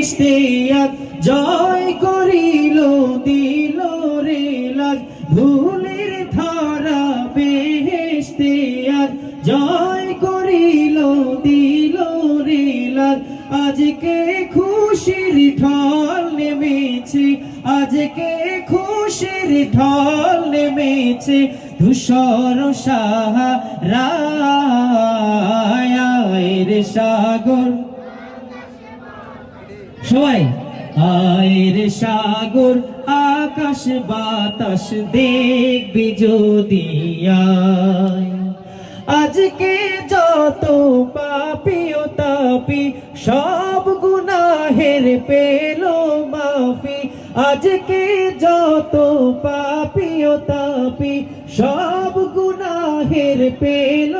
বেহেশতে আজ জয় করিল দিল রে লাজ ভুলের ধারা বেহেশতে আজ জয় করিল দিল রে লাজ আজকে খুশির ঢল নেমেছে আজকে খুশির ঢল নেমেছে ধূসর সাহারায় সাগর সবাই আয়ের সাগর আকাশ বাতাস দেখবি যদি আজকে যত পাপী ও তাপী সব গুনাহের পেল মাফি আজকে যত পাপী ও তাপী সব গুনাহের পেল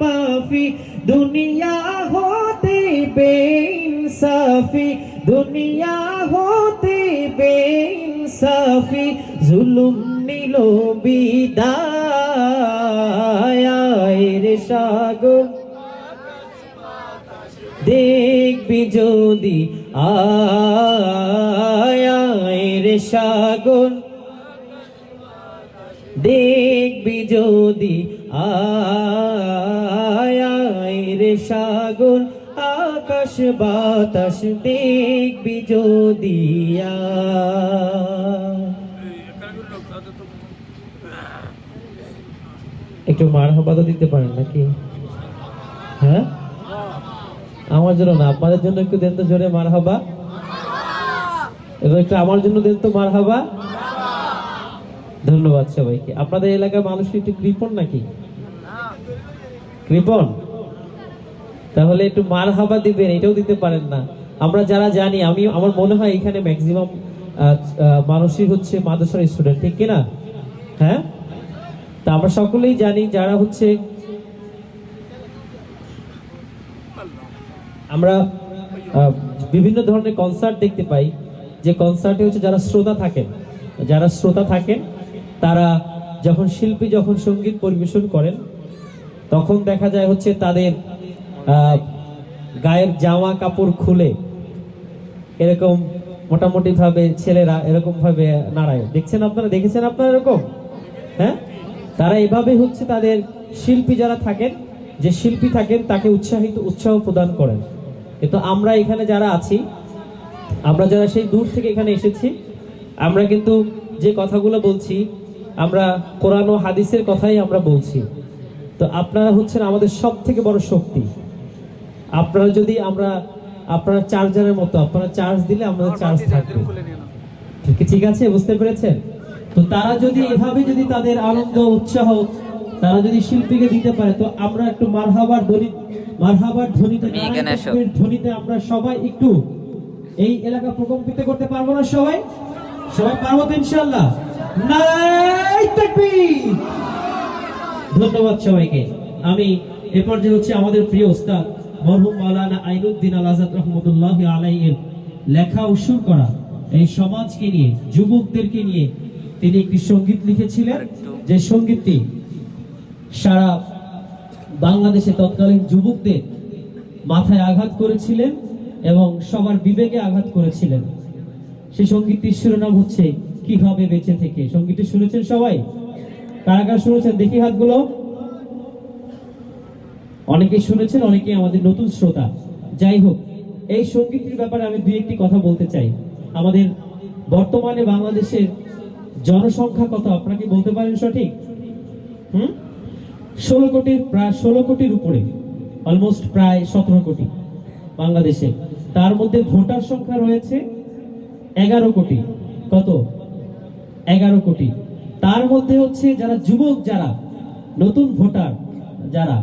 মাফি দুনিয়া হতে বেইনসাফি দুনিয়া হতে বেইনসাফি জুলুম নিল বিদায় রে সাগর দেখবি যদি রে সাগর দেখবি যদি রে সাগর আকাশ বাতাস দেখবি যদি একটু মারহাবা তো দিতে পারেন নাকি? হ্যাঁ, আমার জন্য না, আপনাদের জন্য একটু দেন তো জোরে মারহাবা। এবার একটু আমার জন্য দেন তো মারহাবা। ধন্যবাদ সবাইকে। আপনাদের এলাকার মানুষ একটু কৃপণ নাকি? কৃপণ? তাহলে একটু মারহাবা দিবেন, এটাও দিতে পারেন না। আমরা যারা জানি, আমি আমার মনে হয় এখানে ম্যাক্সিমাম মানুষই হচ্ছে মাদ্রাসার স্টুডেন্ট, ঠিক কিনা? হ্যাঁ, তা আমরা সকলেই জানি যারা হচ্ছে আমরা বিভিন্ন ধরনের কনসার্ট দেখতে পাই, যে কনসার্টে হচ্ছে যারা শ্রোতা থাকেন তারা যখন শিল্পী যখন সঙ্গীত পরিবেশন করেন তখন দেখা যায় হচ্ছে তাদের গায়ের জামা কাপড় খুলে এরকম মোটামুটি ভাবে ছেলেরা এরকম ভাবে নাড়ায়। দেখছেন আপনারা, দেখেছেন আপনারা এরকম? হ্যাঁ, তারা এভাবে হচ্ছে তাদের শিল্পী যারা থাকেন, যে শিল্পী থাকেন তাকে উৎসাহ প্রদান করেন। কিন্তু আমরা এখানে যারা আছি, আমরা যারা সেই দূর থেকে এখানে এসেছি, আমরা কিন্তু যে কথাগুলো বলছি আমরা কোরআন ও হাদিসের কথাই আমরা বলছি। তো আপনারা হচ্ছেন আমাদের সব থেকে বড় শক্তি। আপনারা যদি আপনারা চার্জারের মতো, আপনারা চার্জ দিলে আমাদের চার্জ থাকবে। ঠিক আছে, বুঝতে পেরেছেন? তো তারা যদি এভাবে যদি তাদের আনন্দ উৎসাহ তারা যদি শিল্পীকে দিতে পারে, তো আমরা একটু মারহাবার ধ্বনিতে আমরা সবাই একটু এই এলাকা প্রকম্পিত করতে পারবো না? সবাই পারবো তো ইনশাআল্লাহ? নারায়ে তাকবীর। ধন্যবাদ সবাইকে। আমি এ পর্যায়ে হচ্ছে আমাদের প্রিয় ওস্তাদ মরহুম মাওলানা আইনুদ্দিন আল আজাদ রহমতুল্লাহি আলাইহির লেখা ও সুর করা এই সমাজকে নিয়ে, যুবকদেরকে নিয়ে তিনি একটি সঙ্গীত লিখেছিলেন, যে সঙ্গীতটি সারা বাংলাদেশে তৎকালীন যুবকদের মাথায় আঘাত করেছিলেন এবং সবার বিবেকে আঘাত করেছিলেন। সেই সঙ্গীতটির শিরোনাম হচ্ছে কিভাবে বেঁচে থেকে। সঙ্গীতটি শুনেছেন সবাই? কারা কারা শুনেছেন দেখি হাতগুলো। অনেকেই শুনেছেন, অনেকেই আমাদের নতুন শ্রোতা। যাই হোক, এই সঙ্গীতটির ব্যাপারে আমি দুই একটি কথা বলতে চাই। আমাদের বর্তমানে বাংলাদেশের জনসংখ্যা কত আপনারা কি বলতে পারেন সঠিক? 16 কোটির, প্রায় 16 কোটির উপরে, অলমোস্ট প্রায় 17 কোটি বাংলাদেশে। তার মধ্যে ভোটার সংখ্যা রয়েছে 11 কোটি। কত? 11 কোটি। তার মধ্যে হচ্ছে যারা যুবক, যারা নতুন ভোটার যারা,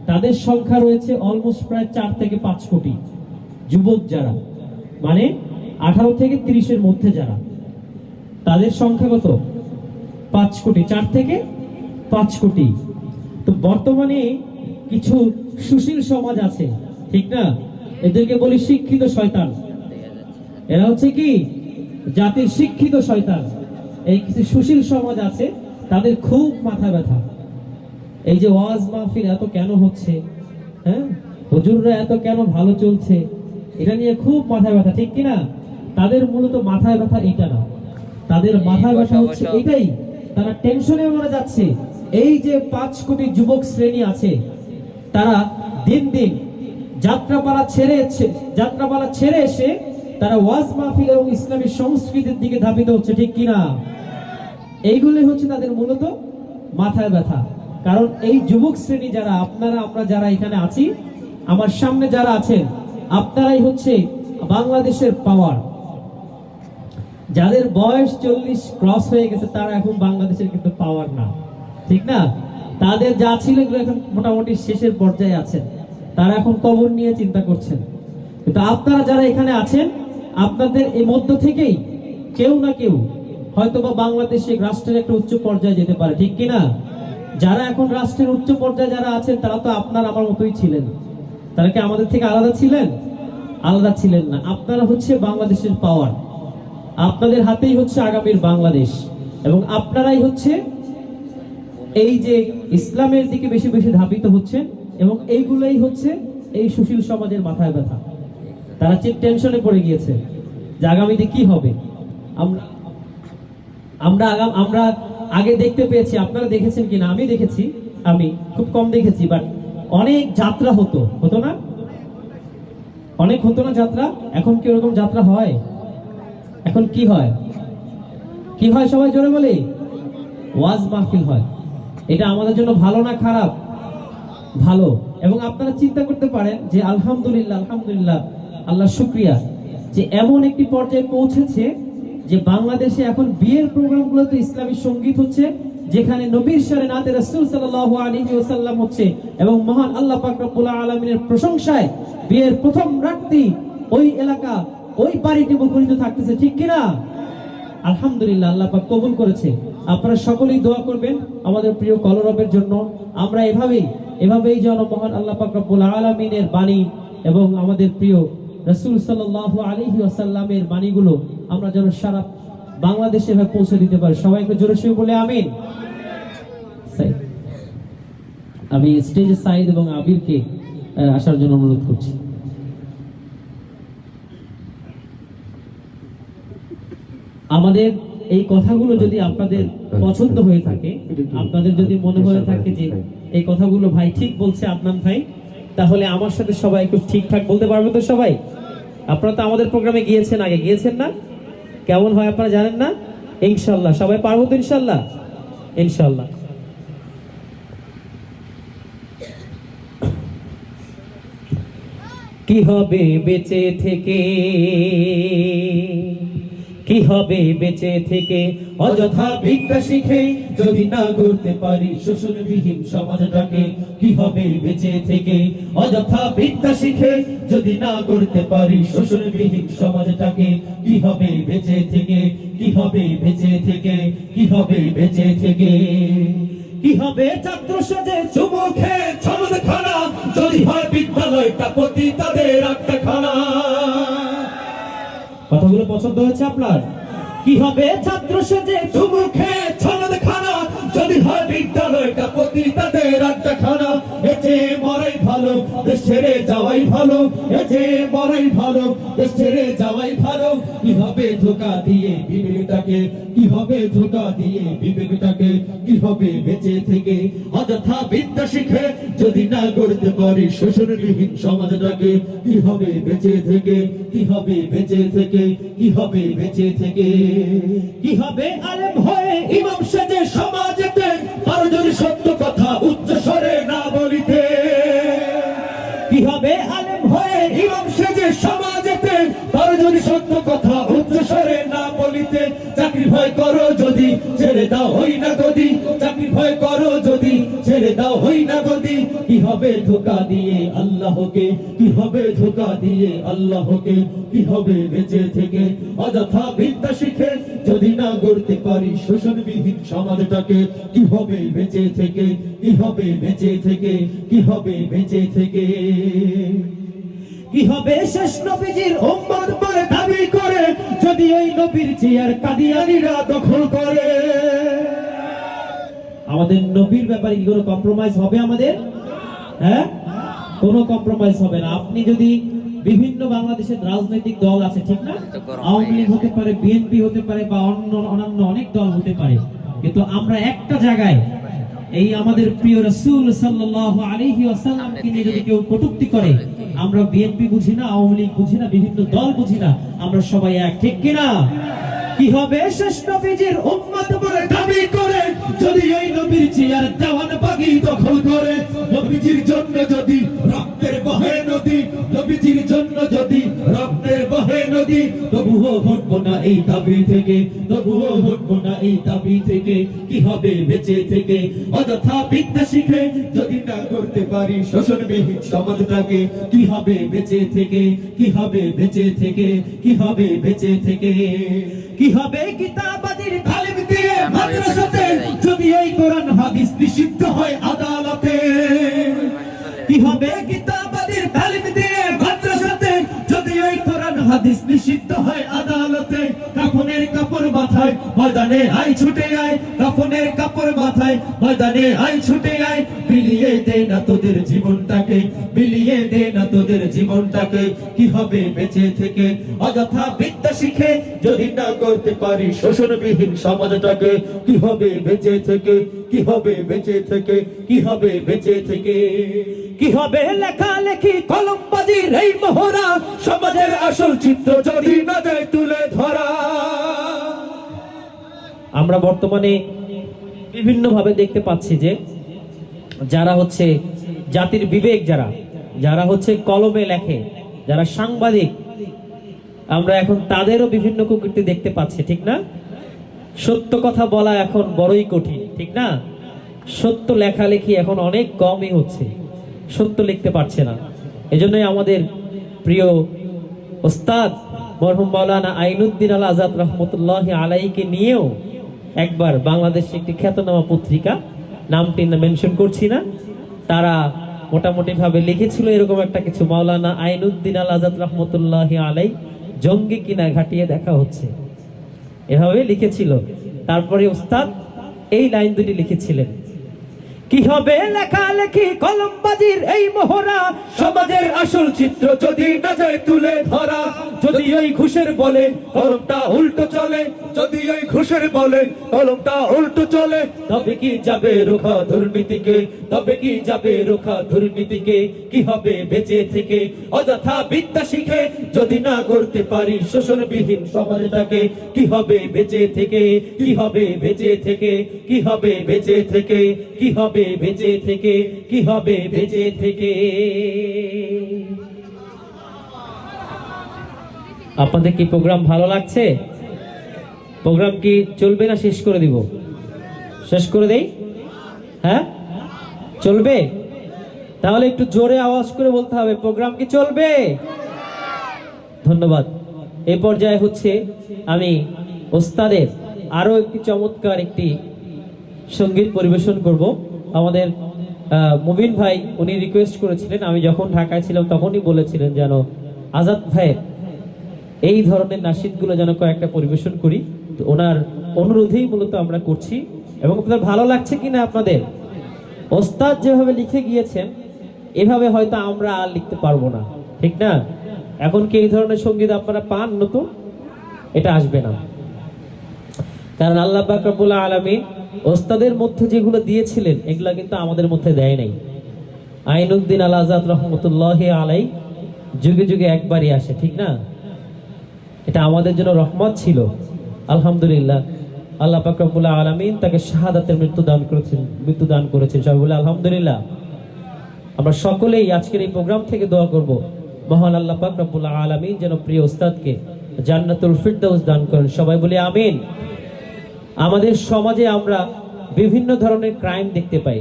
তাদের সংখ্যা রয়েছে অলমোস্ট প্রায় 4 থেকে 5 কোটি। যুবক যারা মানে 18 থেকে 30-এর মধ্যে যারা, তাদের সংখ্যা কত? 5 কোটি। 4 থেকে 5 কোটি। তো বর্তমানে কিছু সুশীল সমাজ আছে, ঠিক না? এদেরকে বলি শিক্ষিত শয়তান। এরা হচ্ছে কি জাতির শিক্ষিত শয়তান। এই কিছু সুশীল সমাজ আছে, তাদের খুব মাথা ব্যথা এই যে ওয়াজ মাহফিল এত কেন হচ্ছে, হ্যাঁ, হুজুররা এত কেন ভালো চলছে, এটা নিয়ে খুব মাথায় ব্যথা, ঠিক কিনা? তাদের মূলত মাথায় ব্যথা এটা না, তাদের মাথায় ব্যথা হচ্ছে এটাই, তারা টেনশনে মরে যাচ্ছে। এই যে 5 কোটি যুবক শ্রেণী আছে, তারা দিন দিন যাত্রাপালা ছেড়ে এসে তারা ওয়াজ মাহফিল এবং ইসলামী সংস্কৃতির দিকে ধাবিত হচ্ছে, ঠিক কিনা? এইগুলি হচ্ছে তাদের মূলত মাথায় ব্যথা। কারণ এই যুবক শ্রেণী যারা, আমরা যারা এখানে আছি, আমার সামনে যারা আছেন, আপনারাই হচ্ছে বাংলাদেশের পাওয়ার। যাদের বয়স 40 ক্রস হয়ে গেছে তারা এখন বাংলাদেশের কিন্তু পাওয়ার না, ঠিক না? তাদের যা ছিল এগুলো এখন মোটামুটি শেষের পর্যায়ে আছেন, তারা এখন কবর নিয়ে চিন্তা করছেন। কিন্তু আপনারা যারা এখানে আছেন, আপনাদের এই মধ্য থেকেই কেউ না কেউ হয়তোবা বাংলাদেশে রাষ্ট্রের একটা উচ্চ পর্যায়ে যেতে পারে, ঠিক কিনা? যারা এখন রাষ্ট্রের উচ্চ পর্যায়ে যারা আছেন তারা তো আপনার আমার মতোই ছিলেন। তারা কি আমাদের থেকে আলাদা ছিলেন? আলাদা ছিলেন না। আপনারা হচ্ছে বাংলাদেশের পাওয়ার, আপনাদের হাতেই হচ্ছে আগামীর বাংলাদেশ, এবং আপনারাই হচ্ছে এই যে ইসলামের দিকে বেশি বেশি ধাবিত হচ্ছেন, এবং এইগুলোই হচ্ছে এই সুশীল সমাজের মাথায় ব্যথা। তারা টেনশনে পড়ে গিয়েছে যে আগামীতে কি হবে। আমরা আগে দেখতে পেয়েছি, আপনারা দেখেছেন কিনা আমি দেখেছি, আমি খুব কম দেখেছি, বাট অনেক যাত্রা হতো না? অনেক হতো না যাত্রা? এখন কি ওরকম যাত্রা হয়? এখন কি হয়? কি হয় সবাই জোরে বলে? ওয়াজ মাহফিল হয়। এটা আমাদের জন্য ভালো না খারাপ? ভালো। এবং আপনারা চিন্তা করতে পারেন যে আলহামদুলিল্লাহ, আল্লাহ শুকরিয়া যে এমন একটি পর্যায়ে পৌঁছেছে যে বাংলাদেশে এখন বিয়ের প্রোগ্রামগুলোতে ইসলামী সঙ্গীত হচ্ছে, যেখানে নবীর শানে নাতে রাসূল সাল্লাল্লাহু আলাইহি ওয়াসাল্লাম হচ্ছে, এবং মহান আল্লাহ পাক রব্বুল আলামিনের প্রশংসায় বিয়ের প্রথম রাতটি ওই এলাকা, ওই বাড়িটি মুখরিত থাকতেছে, ঠিক কিনা? আলহামদুলিল্লাহ, আল্লাহ পাক কবুল করেছে। আপনারা সকলেই দোয়া করবেন আমাদের প্রিয় কলরবের জন্য। আমরা এভাবেই যেন মহান আল্লাহ পাক রব্বুল আলামিনের বাণী এবং আমাদের প্রিয় রাসূল সাল্লাল্লাহু আলাইহি ওয়াসাল্লামের বাণীগুলো আমরা যেন সারা বাংলাদেশে পৌঁছে দিতে পারি। সবাইকে জোরে সোরে বলে আমিন। আমি স্টেজে সাইদ এবং আবিরকে আসার জন্য অনুরোধ করছি। আমাদের এই কথাগুলো যদি আপনাদের পছন্দ হয়ে থাকে, আপনাদের যদি মনে হয়ে থাকে যে এই কথাগুলো ভাই ঠিক বলছে আদনান ভাই, তাহলে আমার সাথে সবাই একটু ঠিকঠাক বলতে পারবে তো সবাই? আপনারা তো আমাদের প্রোগ্রামে গিয়েছেন, আগে গিয়েছেন না? কেমন হয় আপনারা জানেন না? ইনশাল্লাহ সবাই পারবো তো? ইনশাল্লাহ, ইনশাল্লাহ। কি হবে বেঁচে থেকে, কি হবে বেঁচে থেকে অযথা ভিক্ষা শিখে, যদি না গড়তে পারি শোষণবিহীন সমাজটাকে? কি হবে বেঁচে থেকে অযথা ভিক্ষা শিখে, যদি না গড়তে পারি শোষণবিহীন সমাজটাকে? কি হবে বেঁচে থেকে, কি হবে বেঁচে থেকে, কি হবে বেঁচে থেকে? কি হবে ছাত্র সাজে চুমুখে ছমদ খানা, যদি হয় বিদ্যালয়টা প্রতি তাদের একটা খানা? কথাগুলো পছন্দ হয়েছে আপনার? কি হবে ছাত্র সেজে চুমুখে ছমদ খানা, যদি হয় বিদ্যালয়টা প্রতি তাদের একটা খানা? এতে মরাই ভালো, দেশ ছেড়ে যাওয়াই ভালো, এতে মরাই ভালো, দেশ ছেড়ে যাওয়াই ভালো। কি হবে ধোঁকা দিয়ে বিবেকটাকে, কি হবে ধোঁকা দিয়ে বিবেকটাকে? কি হবে বেঁচে থেকে অযথা বিদ্যা শিখে, যদি না গড়তে পারি শোষণবিহীন সমাজটাকে? কি হবে বেঁচে থেকে, কি হবে বেঁচে থেকে, কি হবে বেঁচে থেকে? কি হবে আলেম হয়ে ইমাম সেজে সমাজেতে, আর যদি সত্য কথা উচ্চ স্বরে না বলিতে? কি হবে আলেম হয়ে ইমাম সেজে সমাজেতে, আর যদি সত্য কথা উচ্চ স্বরে না বলিতে? চাকরি ভয় করো যদি ছেড়ে দাও হই না গদি, চাকরি ভয় করো যদি ছেড়ে দাও হই না গদি। কি হবে ধোঁকা দিয়ে আল্লাহকে, কি হবে ধোঁকা দিয়ে আল্লাহকে? কি হবে বেঁচে থেকে অযথা বিদ্যা শিখে, যদি না গড়তে পারি শোষণবিহীন সমাজটাকে? কি হবে বেঁচে থেকে, কি হবে বেঁচে থেকে, কি হবে বেঁচে থেকে? কি হবে শেষ নবীজির উম্মত বলে দাবি করে, যদি ওই নবীর চেয়ার কাদিয়ানীরা দখল করে? আমাদের নবীর ব্যাপারে কি কোনো কম্প্রোমাইজ হবে আমাদের? হ্যাঁ, কোনো কম্প্রোমাইজ হবে না। আপনি যদি বিভিন্ন বাংলাদেশের রাজনৈতিক দল আছে, ঠিক না? আওয়ামী লীগ হতে পারে, বিএনপি হতে পারে, বা অন্যান্য অনেক দল হতে পারে, কিন্তু আমরা একটা জায়গায় এই আমাদের প্রিয় রাসূল সাল্লাল্লাহু আলাইহি ওয়াসাল্লামকে নিয়ে যদি কেউ কটূক্তি করে, আমরা বিএনপি বুঝি না, আওয়ামী লীগ বুঝি না, বিভিন্ন দল বুঝি না, আমরা সবাই এক, ঠিক কিনা? কি হবে শেষ নবীজির উম্মত বলে দাবি করে, যদি এই নবীর চেয়ার দেওয়ান বাগি দখল করে, নবীজির জন্য যদি রক্তের বহে নদী, নবীজির জন্য যদি রক্তের বহে নদী, তবুও ভুলবো না এই দাবি থেকে, তবুও ভুলবো না এই দাবি থেকে। কি হবে বেঁচে থেকে অযথা বিদ্যা শিখে, যদি না করতে পারি শোষণবিহীন সমাজটাকে? কি হবে বেঁচে থেকে, কি হবে বেঁচে থেকে, কি হবে বেঁচে থেকে? কি হবে কিতাবাদির তালিম দিয়ে মাদ্রাসাতে, যদি এই কোরআন হাদিস নিষিদ্ধ হয় আদালতে? কি হবে কিতাবাদির তালিম দিয়ে মাদ্রাসাতে, যদি এই কোরআন হাদিস নিষিদ্ধ হয় আদালতে? কাফনের কাপড় মাথায় ময়দানে আই ছুটে আয়, কাফনের কাপড় মাথায় ময়দানে আই ছুটে আয়, বিলিয়ে দে না তোদের জীবনটাকে, বিলিয়ে দে না তোদের জীবনটাকে। কি হবে বেঁচে থেকে অযথা বিদ্যা শিখে, যদি না করতে পারি শোষণবিহীন সমাজটাকে? কি হবে বেঁচে থেকে, কি হবে বেঁচে থেকে, কি হবে বেঁচে থেকে? কি হবে লেখালেখি কলমবাজির এই মোহরা, সমাজের আসল চিত্র যদি না যায় তুলে ধরা? আমরা বর্তমানে বিভিন্ন ভাবে দেখতে পাচ্ছি যে যারা হচ্ছে জাতির বিবেক, যারা হচ্ছে কলমে লেখে, যারা সাংবাদিক, আমরা এখন তাদেরও বিভিন্ন কুকীর্তি দেখতে পাচ্ছি, ঠিক না? সত্য কথা বলা এখন বড়ই কঠিন, ঠিক না? সত্য লেখালেখি এখন অনেক কমই হচ্ছে, সত্য লিখতে পারছে না। এজন্যই আমাদের প্রিয় ওস্তাদ মরহুম মাওলানা আইনুদ্দিন আল আজাদ রহমতুল্লাহি আলাইহিকে নিয়েও একবার বাংলাদেশে একটি খ্যাতনামা পত্রিকা, নামটি মেনশন করছি না, তারা মোটামুটি ভাবে লিখেছিল এরকম একটা কিছু, মাওলানা আইনুদ্দিন আল আজাদ রহমতুল্লাহি আলাইহি জঙ্গি কিনা ঘাটিয়ে দেখা হচ্ছে, এভাবে লিখেছিল। তারপরে ওস্তাদ এই লাইন দুটি লিখেছিলেন, কি হবে লেখালেখি কলমবাজির এই মোহরা, সমাজের আসল চিত্র যদি না যায় তুলে ধরা? যদি ওই ঘুষের বলে কলমটা উল্টো চলে, যদি ওই ঘুষের বলে কলমটা উল্টো চলে, তবে কি যাবে রোখা দুর্নীতিকে, তবে কি যাবে রোখা দুর্নীতিকে? কি হবে বেঁচে থেকে অযথা বিদ্যা শিখে, যদি না করতে পারি শোষণবিহীন সমাজটাকে? কি হবে বেঁচে থেকে, কি হবে বেঁচে থেকে, কি হবে বেঁচে থেকে, কি হবে বেঁচে থেকে, কি হবে বেঁচে থেকে? আপনাদের কি প্রোগ্রাম ভালো লাগছে? প্রোগ্রাম কি চলবে না শেষ করে দিব? শেষ করে দেই? হ্যাঁ চলবে? তাহলে একটু জোরে আওয়াজ করে বলতে হবে, প্রোগ্রাম কি চলবে? ধন্যবাদ। এই পর্যায়ে হচ্ছে আমি ওস্তাদের আরো একটি চমৎকার একটি সঙ্গীত পরিবেশন করব। আমাদের মুবিন ভাই উনি রিকোয়েস্ট করেছিলেন, আমি যখন ঢাকায় ছিলাম তখনই বলেছিলেন যেন আজাদ ভাই এই ধরনের নাশিদগুলো যেন কয়েকটা পরিবেশন করি। তো ওনার অনুরোধেই মূলত আমরা করছি। এবং আপনাদের ভালো লাগছে কিনা? আপনাদের ওস্তাদ যেভাবে লিখে গিয়েছেন এভাবে হয়তো আমরা আর লিখতে পারবো না, ঠিক না? এখন কি এই ধরনের সঙ্গীত আপনারা পান নতুন? এটা আসবে না, কারণ আল্লাহ পাক রব্বুল আলামিন ওস্তাদের মধ্যে যেগুলো দিয়েছিলেন এগুলা কিন্তু আমাদের মধ্যে দেয় নাই। আইনুদ্দিন আল আজাদ রহমতুল্লাহি আলাইহি যুগে যুগে একবারই আসে, ঠিক না? এটা আমাদের জন্য রহমত ছিল। আলহামদুলিল্লাহ, আল্লাহ পাক রব্বুল আলামিন তাকে শাহাদাতের মৃত্যু দান করেছেন। সবাই বলে আলহামদুলিল্লাহ। আমরা সকলেই আজকের এই প্রোগ্রাম থেকে দোয়া করব, মহান আল্লাহ পাক রব্বুল আলামিন যেন প্রিয় ওস্তাদকে জান্নাতুল ফিরদাউস দান করেন। সবাই বলে আমিন। আমাদের সমাজে আমরা বিভিন্ন ধরনের ক্রাইম দেখতে পাই,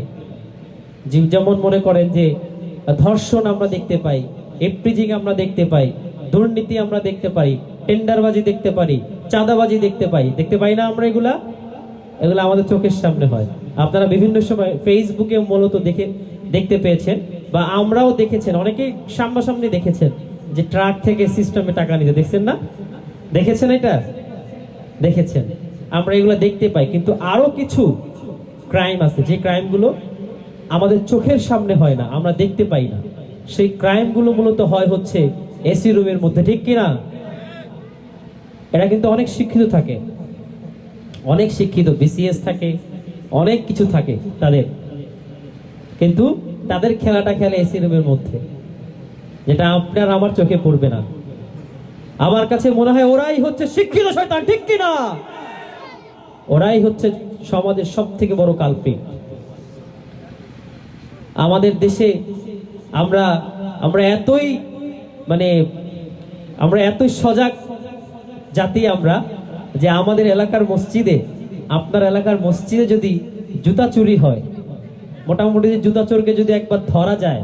যেমন মনে করেন যে ধর্ষণ আমরা দেখতে পাই, এফটিজিং আমরা দেখতে পাই, দুর্নীতি আমরা দেখতে পাই, টেন্ডারবাজি দেখতে পারি, চাঁদাবাজি দেখতে পাই না আমরা? এগুলা আমাদের চোখের সামনে হয়। আপনারা বিভিন্ন সময় ফেসবুকে মূলত দেখতে পেয়েছেন, বা আমরাও দেখেছেন, অনেকেই সামনাসামনি দেখেছেন যে ট্রাক থেকে সিস্টেমে টাকা নিতে, দেখছেন না? দেখেছেন? এটা দেখেছেন? আমরা এগুলো দেখতে পাই, কিন্তু আরো কিছু ক্রাইম আছে যে ক্রাইমগুলো আমাদের চোখের সামনে হয় না, আমরা দেখতে পাই না। সেই ক্রাইমগুলো মূলত হয় হচ্ছে এসি রুমের মধ্যে, ঠিক কিনা? এরা কিন্তু অনেক শিক্ষিত থাকে, অনেক শিক্ষিত, বিসিএস থাকে, অনেক কিছু থাকে তাদের, কিন্তু তাদের খেলাটা খেলে এসি রুমের মধ্যে, যেটা আপনার আমার চোখে পড়বে না। আমার কাছে মনে হয় ওরাই হচ্ছে শিক্ষিত শয়তান, ঠিক কিনা? ওরাই হচ্ছে সমাজের সব থেকে বড় কালপ্রিট। আমাদের দেশে আমরা এতই সজাগ জাতি আমরা, যে আমাদের এলাকার মসজিদে, আপনার এলাকার মসজিদে যদি জুতা চুরি হয়, মোটামুটি জুতা চোরকে যদি একবার ধরা যায়,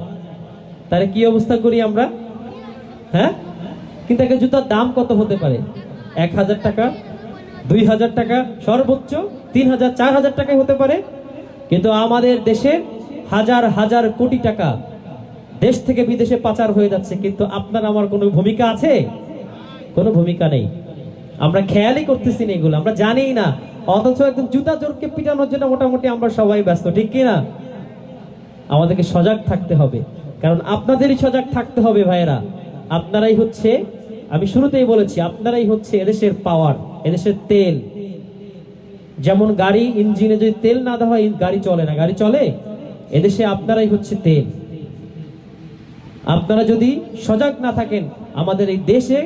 তাহলে কি অবস্থা করি আমরা? হ্যাঁ, কিন্তু একটা জুতার দাম কত হতে পারে? 1000 টাকা, 2000 টাকা, সর্বোচ্চ 3000, 4000 টাকায় হতে পারে। কিন্তু আমাদের দেশে হাজার হাজার কোটি টাকা দেশ থেকে বিদেশে পাচার হয়ে যাচ্ছে, কিন্তু আপনার আমার কোনো ভূমিকা আছে? কোনো ভূমিকা নেই। আমরা খেয়ালই করতেছি না এগুলো, আমরা জানিই না, অথচ একদম জুতা চোরকে পিটানোর জন্য মোটামুটি আমরা সবাই ব্যস্ত, ঠিক কিনা? আমাদেরকে সজাগ থাকতে হবে, কারণ আপনাদেরই সজাগ থাকতে হবে ভাইয়েরা। আপনারাই হচ্ছে, আমি শুরুতেই বলেছি, আপনারাই হচ্ছে এদেশের পাওয়ার, এদেশের তেল। যেমন গাড়ি ইঞ্জিনে যদি তেল না দেওয়া হয় গাড়ি চলে না, গাড়ি চলে? এদেশে আপনারাই হচ্ছে তেল। আপনারা যদি সজাগ না থাকেন, আমাদের এই দেশে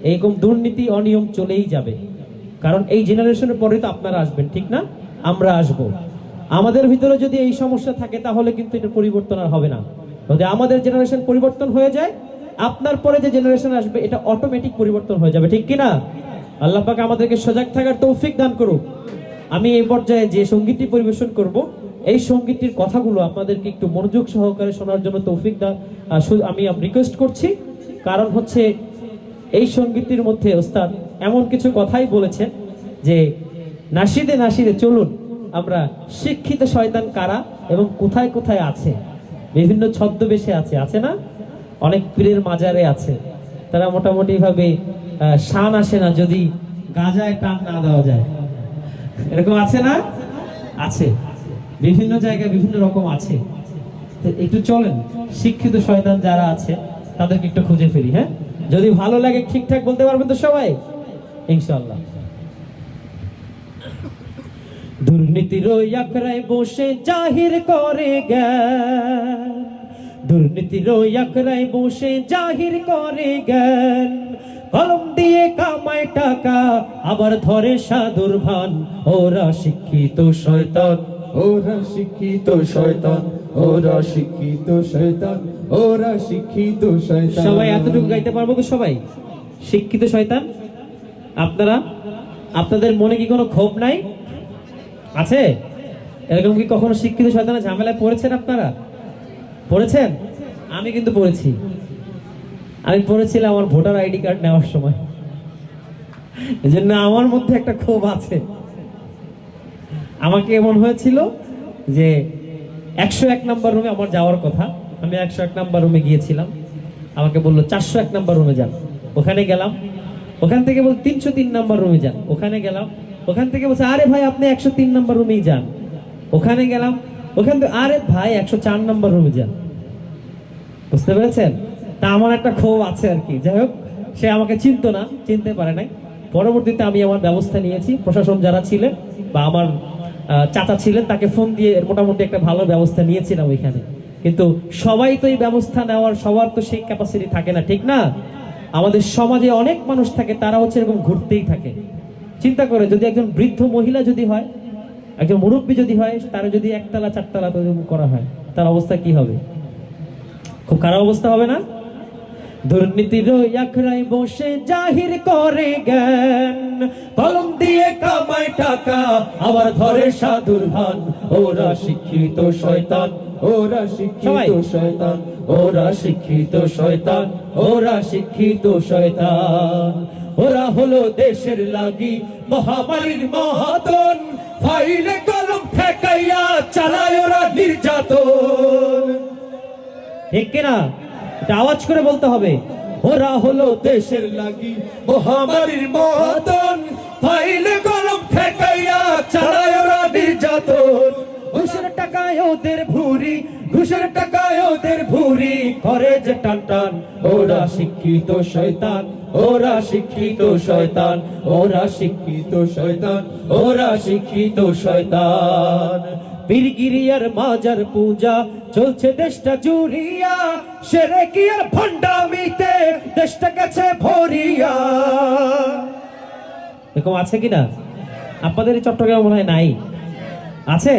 এইরকম দুর্নীতি অনিয়ম চলেই যাবে। কারণ এই জেনারেশনের পরে তো আপনারা আসবেন, ঠিক না? আমরা আসব। আমাদের ভিতরে যদি এই সমস্যা থাকে, তাহলে কিন্তু এটা পরিবর্তন আর হবে না। যদি আমাদের জেনারেশন পরিবর্তন হয়ে যায়, আপনার পরে যে জেনারেশন আসবে এটা অটোমেটিক পরিবর্তন হয়ে যাবে, ঠিক কিনা? আল্লাহ পাক আমাদেরকে সজাগ থাকার তৌফিক দান করুক। আমি এই পর্যায়ে যে সঙ্গীতটি পরিবেশন করব, এই সঙ্গীতটির কথাগুলো আপনাদেরকে একটু মনোযোগ সহকারে শোনার জন্য তৌফিক দান আমি রিকোয়েস্ট করছি। কারণ হচ্ছে এই সঙ্গীতটির মধ্যে ওস্তাদ এমন কিছু কথাই বলেছেন যে নাশিদে নাশিদে চলুন আমরা শিক্ষিত শয়তান কারা এবং কোথায় কোথায় আছে, বিভিন্ন ছদ্মবেশে আছে না? অনেক পীরের মাজারে আছে, তারা মোটামুটি ভাবে শান আসে না যদি গাজায় টান না দেওয়া যায়, এরকম আছে না? আছে, বিভিন্ন জায়গায় বিভিন্ন রকম আছে। একটু চলেন শিক্ষিত শয়তান যারা আছে তাদেরকে একটু খুঁজে ফেলি। হ্যাঁ, যদি ভালো লাগে ঠিকঠাক বলতে পারবেন তো সবাই ইনশাআল্লাহ। দুর্নীতির ওই আখড়ায় বসে জাহির করে জ্ঞান, দুর্নীতির ওই আখড়ায় বসে জাহির করে জ্ঞান, কলম দিয়ে কামায় টাকা আবার ধরে সাধুর ভান, ওরা শিক্ষিত শয়তান, ওরা শিক্ষিত শয়তান, ওরা শিক্ষিত শয়তান, ওরা শিক্ষিত শয়তান। সবাই এতটুকু গাইতে পারবো তো সবাই? শিক্ষিত শয়তান। আপনারা, আপনাদের মনে কি কোনো ক্ষোভ নাই? আছে? এরকম কি কখনো শিক্ষিত শয়তানের ঝামেলায় পড়েছেন আপনারা? পড়েছেন? আমি কিন্তু পড়েছি। আমি পড়েছিলাম আমার ভোটার আইডি কার্ড নেওয়ার সময়, এজন্য আমার মধ্যে একটা ক্ষোভ আছে। আমাকে এমন হয়েছিল যে 101 নম্বর রুমে আমার যাওয়ার কথা, আমি 101 নম্বর রুমে গিয়েছিলাম, আমাকে বললো 401 নম্বর রুমে যান। ওখানে গেলাম, ওখান থেকে বল 303 নম্বর রুমে যান। ওখানে গেলাম, ওখান থেকে বলছে আরে ভাই আপনি 103 নম্বর রুমেই যান। ওখানে গেলাম, ওখান থেকে আরে ভাই 104 নম্বর রুমে যান। বুঝতে পেরেছেন? তা আমার একটা ক্ষোভ আছে আর কি। যাই হোক, সে আমাকে চিনতো না, চিনতে পারে নাই। পরবর্তীতে আমি আমার ব্যবস্থা নিয়েছি, প্রশাসন যারা ছিলেন বা আমার চাচা ছিলেন তাকে ফোন দিয়ে মোটামুটি একটা ভালো ব্যবস্থা নিয়েছিলাম ওইখানে। কিন্তু সবাই তো এই ব্যবস্থা নেওয়ার সবার তো সেই ক্যাপাসিটি থাকে না, ঠিক না? আমাদের সমাজে অনেক মানুষ থাকে, তারা হচ্ছে এরকম ঘুরতেই থাকে। চিন্তা করে যদি একজন বৃদ্ধ মহিলা যদি হয়, একজন মুরব্বী যদি হয়, তারা যদি 1 তলা 4 তলা করা হয়, তার অবস্থা কি হবে? খুব খারাপ অবস্থা হবে না? দুর্নীতির আখড়ায় বসে জাহির করে জ্ঞান, কলম দিয়ে কামায় টাকা আবার ধরে সাধুর ভান, ওরা শিক্ষিত শয়তান, ওরা শিক্ষিত শয়তান, ওরা শিক্ষিত শয়তান, ওরা শিক্ষিত শয়তান। ওরা হলো দেশের লাগি মহামারীর মহাতন, ফাইলে কলম ঠেকাইয়া চালায় ওরা নির্যাতন। ঠিক কিনা? এটা আওয়াজ করে বলতে হবে। ওরা হলো দেশের লাগি মহামারীর মহাতন, ফাইলে কলম ঠেকাইয়া চালায় ওরা নির্যাতন। ঘুষের টাকায় ওদের ভুরি, ঘুষের টাকায় ওদের ভুরি করে যে টান টান, ওরা শিক্ষিত শয়তান, ওরা শিক্ষিত শয়তান, ওরা শিক্ষিত শয়তান, ওরা শিক্ষিত শয়তান। পীরগিরিয়ার মাজার পূজা চলছে দেশটা জুড়িয়া, সেরেকি আর ভণ্ডামিতে দেশটা গেছে ভরিয়া। এরকম আছে কিনা? আপনাদের এই চট্টগ্রামে মনে হয় নাই, আছে?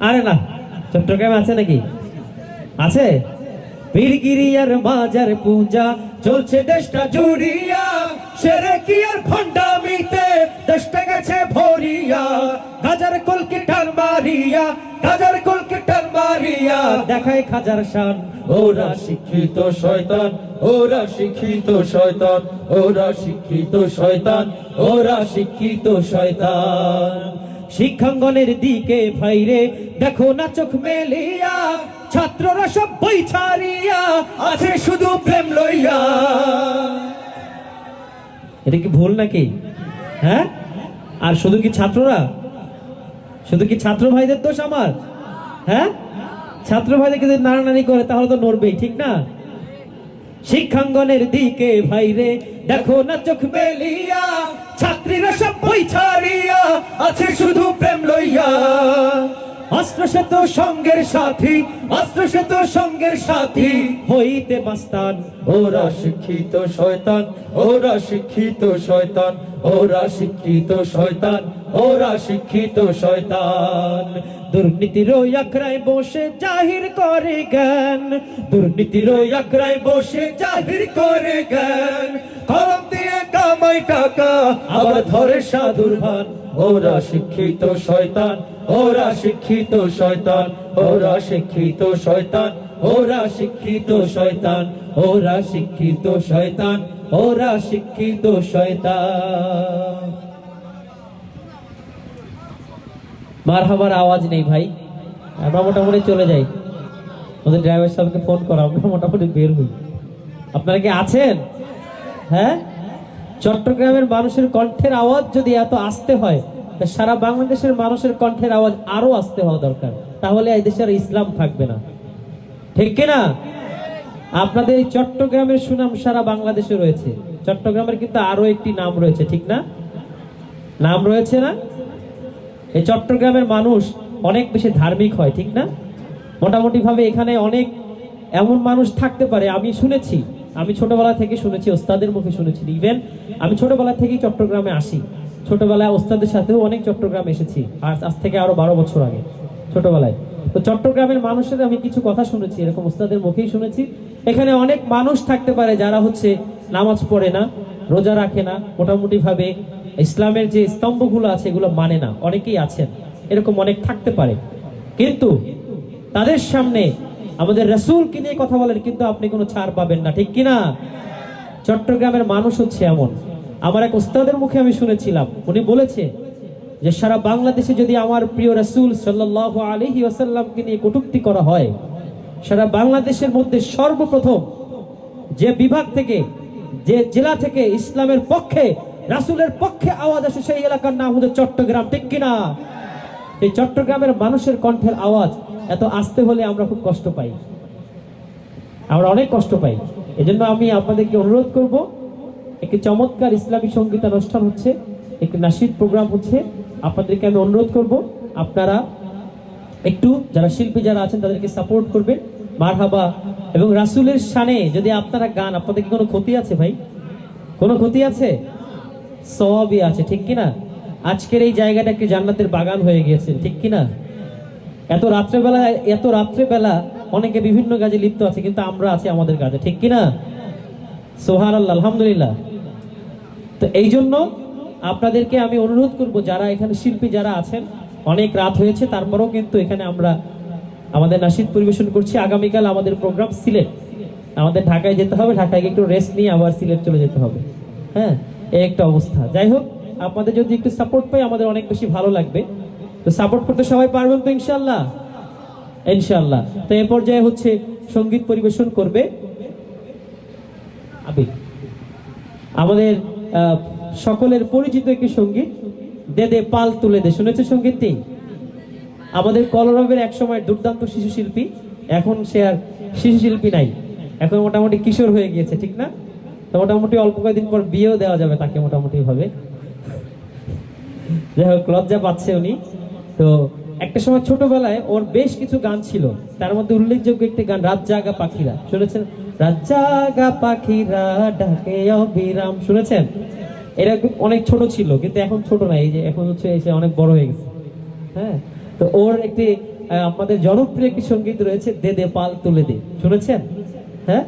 আরে না, চট্টগ্রামে আছে নাকি? আছে। পীরগিরিয়ার মাজার পূজা চলছে দেশটা জুড়িয়া, সেরেকি আর ভণ্ডামিতে দেশটা গেছে ভরিয়া। গাজার কলকে টান মারিয়া, গাজার কলকে টান মারিয়া দেখায় খাজার শান। ওরা শিক্ষিত শয়তান, ওরা শিক্ষিত শয়তান, ওরা শিক্ষিত শয়তান, ওরা শিক্ষিত শয়তান। শিক্ষাঙ্গনের দিকে ভাইরে দেখো না চোখ মেলিয়া, ছাত্ররা সব বই ছাড়িয়া আছে শুধু প্রেম লইয়া। এটা কি ভুল নাকি? হ্যাঁ, আর শুধু কি ছাত্ররা, শুধু কি ছাত্র ভাইদের দোষ আমার? হ্যাঁ, ছাত্র ভাইদেরকে যদি নাড়ানাড়ি করে তাহলে তো নড়বেই, ঠিক না? শিক্ষাঙ্গনের দিকে ভাইরে দেখো না চোখ মেলিয়া, ছাত্রীরা সব বই ছাড়িয়া আছে শুধু প্রেম লইয়া। অস্ত্র সে তো সঙ্গের সাথী, অস্ত্র সে তো সঙ্গের সাথী হইতে মাস্তান। ওরা শিক্ষিত শয়তান, ওরা শিক্ষিত শয়তান, ওরা শিক্ষিত শয়তান, ওরা শিক্ষিত শয়তান। দুর্নীতির আখড়ায় বসে জাহির করে জ্ঞান, দুর্নীতির আখড়ায় বসে জাহির করে জ্ঞান। কলম দিয়ে কামাই টাকা আবার ধরে সাধুর ভান। ওরা শিক্ষিত শয়তান, ওরা শিক্ষিত শয়তান, ওরা শিক্ষিত শয়তান, ওরা শিক্ষিত শয়তান, ওরা শিক্ষিত শয়তান, ওরা শিক্ষিত শয়তান। মারহাবার আওয়াজ নেই ভাই, আমরা মোটামুটি চলে যাই। ওদের ড্রাইভার সাহেবকে ফোন করো, আমরা মোটামুটি বের হই। আপনারা কি আছেন? হ্যাঁ, চট্টগ্রামের মানুষের কণ্ঠের আওয়াজ যদি এত আস্তে হয়, তা সারা বাংলাদেশের মানুষের কণ্ঠের আওয়াজ আরো আস্তে হওয়া দরকার, তাহলে এই দেশের ইসলাম থাকবে না, ঠিক কিনা? আপনাদের এই চট্টগ্রামের সুনাম সারা বাংলাদেশে রয়েছে। চট্টগ্রামের কিন্তু আরো একটি নাম রয়েছে, ঠিক না? নাম রয়েছে না? এই চট্টগ্রামের মানুষ অনেক বেশি ধার্মিক হয়, ঠিক না? মোটামুটি ভাবে এখানে অনেক এমন মানুষ থাকতে পারে, আমি শুনেছি, আমি ছোটবেলা থেকে শুনেছি, ওস্তাদের মুখে শুনেছি। ইভেন আমি ছোটবেলা থেকেই চট্টগ্রামে আসি, ছোটবেলায় ওস্তাদের সাথেও অনেক চট্টগ্রামে এসেছি, আর আজ থেকে আরো 12 বছর আগে ছোটবেলায়। তো চট্টগ্রামের মানুষের আমি কিছু কথা শুনেছি, এরকম ওস্তাদের মুখেই শুনেছি। এখানে অনেক মানুষ থাকতে পারে যারা হচ্ছে নামাজ পড়ে না, রোজা রাখে না, মোটামুটি ভাবে ইসলামের যে স্তম্ভগুলো আছে এগুলো মানে না, অনেকেই আছেন, এরকম অনেক থাকতে পারে। কিন্তু তাদের সামনে আমাদের রাসূলকে নিয়ে কথা বলেন, কিন্তু আপনি কোনো ছাড় পাবেন না, ঠিক কিনা? চট্টগ্রামের মানুষ হচ্ছে এমন। আমার এক ওস্তাদের মুখে আমি শুনেছিলাম, উনি বলেছে যে সারা বাংলাদেশে যদি আমার প্রিয় রাসূল সাল্লাল্লাহু আলাইহি ওয়াসাল্লামকে নিয়ে কটূক্তি করা হয়, সারা বাংলাদেশের মধ্যে সর্বপ্রথম যে বিভাগ থেকে, যে জেলা থেকে ইসলামের পক্ষে, রাসূলের পক্ষে আওয়াজ আসে, সেই এলাকার নাম হচ্ছে চট্টগ্রাম, ঠিক কিনা? এই চট্টগ্রামের মানুষের কণ্ঠের আওয়াজ এত আস্তে হলে আমরা খুব কষ্ট পাই, আমরা অনেক কষ্ট পাই। এজন্য আমি আপনাদেরকে অনুরোধ করব, একটি চমৎকার ইসলামী সঙ্গীতানুষ্ঠান হচ্ছে, একটি নাশিদ প্রোগ্রাম হচ্ছে, আপনাদেরকে আমি অনুরোধ করব আপনারা একটু যারা শিল্পী যারা আছেন তাদেরকে সাপোর্ট করবেন, মারহাবা। এবং রাসূলের শানে যদি আপনারা গান, আপনাদের কি কোনো ক্ষতি আছে ভাই? কোনো ক্ষতি আছে? সওয়াবই আছে, ঠিক কিনা? আজকের এই জায়গাটা একটি জান্নাতের বাগান হয়ে গিয়েছে, ঠিক কিনা? এত রাত্রেবেলা অনেকে বিভিন্ন কাজে লিপ্ত আছে, কিন্তু আমরা আছি আমাদের কাজে, ঠিক কিনা? সুবহানাল্লাহ, আলহামদুলিল্লাহ। তো এই জন্য আপনাদেরকে আমি অনুরোধ করব, যারা এখানে শিল্পী যারা আছেন, অনেক রাত হয়েছে, তারপরেও কিন্তু এখানে আমরা আমাদের নাশিদ পরিবেশন করছি। আগামীকাল আমাদের প্রোগ্রাম সিলেট, আমাদের ঢাকায় যেতে হবে, ঢাকায় গিয়ে একটু রেস্ট নিয়ে আবার সিলেট চলে যেতে হবে। হ্যাঁ, এই একটা অবস্থা। যাই হোক, আপনাদের যদি একটু সাপোর্ট পাই আমাদের অনেক বেশি ভালো লাগবে। তো সাপোর্ট করতে সবাই পারবেন তো ইনশাআল্লাহ? ইনশাআল্লাহ। তো এই পর্যায়ে হচ্ছে সঙ্গীত পরিবেশন করবে আবির, আমাদের সকলের পরিচিত একটি সঙ্গীত, দে দে পাল তুলে দে। শুনেছে সঙ্গীতটি? আমাদের কলরবের এক সময় দুর্দান্ত শিশু শিল্পী এখন সে আর শিশু শিল্পী নাই, এখন মোটামুটি কিশোর হয়ে গিয়েছে, ঠিক না? তো মোটামুটি অল্প কয়েকদিন পর বিয়েও দেওয়া যাবে তাকে মোটামুটি ভাবে। যাই হোক, লজ্জা পাচ্ছে উনি। তো একটা সময় ছোটবেলায় ওর বেশ কিছু গান ছিল, তার মধ্যে উল্লেখযোগ্য একটি গান রাত জাগা পাখিরা, শুনেছেন? রাত জাগা পাখিরা ডাকে অবিরাম, শুনেছেন? এরা অনেক ছোট ছিল, কিন্তু এখন ছোট নাই, এই যে এখন হচ্ছে এসে অনেক বড় হয়ে গেছে। হ্যাঁ, তো ওর একটি আমাদের জনপ্রিয় একটি সঙ্গীত রয়েছে, দে দে পাল তুলে দে, শুনেছেন? হ্যাঁ,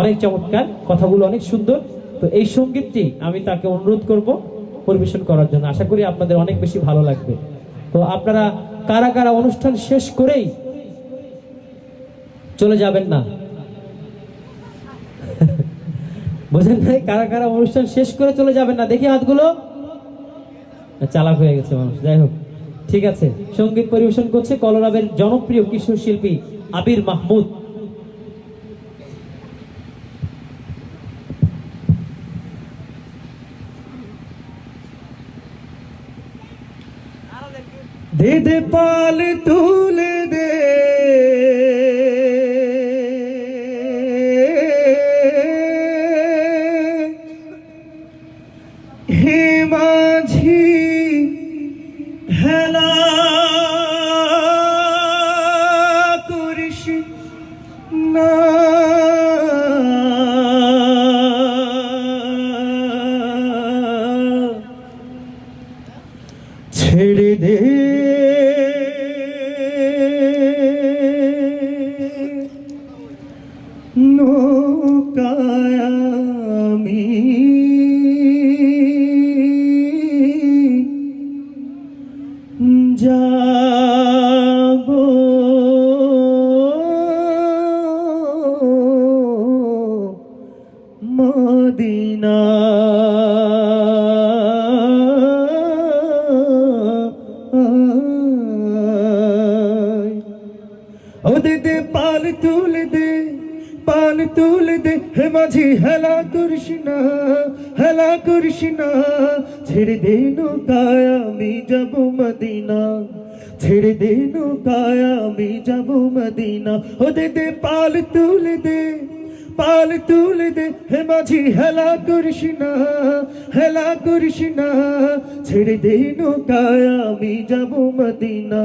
অনেক চমৎকার, কথাগুলো অনেক সুন্দর। তো এই সঙ্গীতটি আমি তাকে অনুরোধ করব পরিবেশন করার জন্য, আশা করি আপনাদের অনেক বেশি ভালো লাগবে। তো আপনারা কারা কারা অনুষ্ঠান শেষ করেই চলে যাবেন না? বুঝেন নাই? কারা কারা অনুষ্ঠান শেষ করে চলে যাবেন না, দেখি হাতগুলো। চালাক হয়ে গেছে মানুষ। যাই হোক, ঠিক আছে। সঙ্গীত পরিবেশন করছে কলরবের জনপ্রিয় কিশোর শিল্পী আবির মাহমুদ। দে দে পাল তুলে দে, হে মাঝি হেলা করিস না, ছেড়ে দে নৌকায় আমি যাব মদিনা। ও দে দে পাল তুলে দে, পাল তুলে দে, হে মাঝি হেলা করিস না, হেলা করিস না, ছেড়ে দে নৌকায় আমি যাব মদিনা, ছেড়ে দে নৌকায় আমি যাব মদিনা। ও দে দে পাল তুলে দে, পাল তুলে দে, হে মাঝি হেলা করিস না, হেলা করিস না, ছেড়ে দে নৌকায় আমি যাব মদিনা,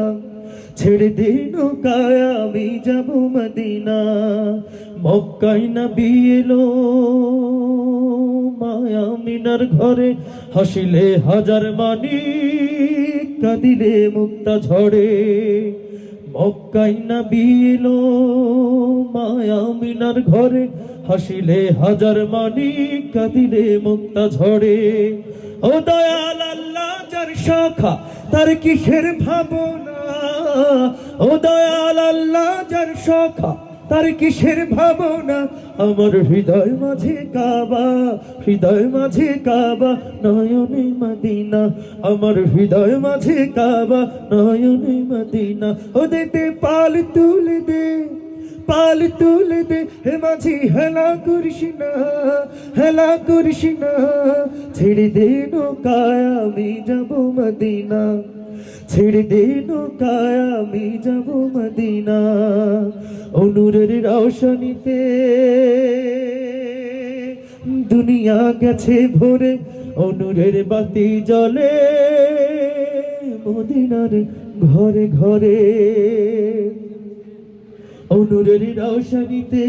ছেড়ে দে নৌকায় আমি যাব মদিনা। মক্কায় নবী এলো মায়া মিনার ঘরে, হাসিলে হাজার মানি, কাঁদিলে মুক্তা ঝরে। মক্কায় নবী এলো মায়া মিনার ঘরে, হাসিলে হাজার মানি, কাঁদিলে মুক্তা ঝরে। ও দয়াল আল্লাহ যার শাখা, তার কিসের ভাবনা, ও দয়াল আল্লাহ যার শাখা, তার কিসের ভাবনা। আমার হৃদয় মাঝে কাবা, হৃদয় মাঝে কাবা, নয়নে মদিনা, আমার হৃদয় মাঝে কাবা, নয়নে মদিনা। ও দে দে পাল তুলে দে, পাল তুলে দে, হে মাঝি হেলা করিস না, হেলা করিস না, ছেড়ে দে নৌকায় আমি যাব মদিনা, ছেড়ে দে নৌকায় আমি যাব মদিনা। অনুরের রওশনীতে দুনিয়া গেছে ভরে, অনুরের বাতি জ্বলে মদিনার ঘরে ঘরে। অনুরের রওশনীতে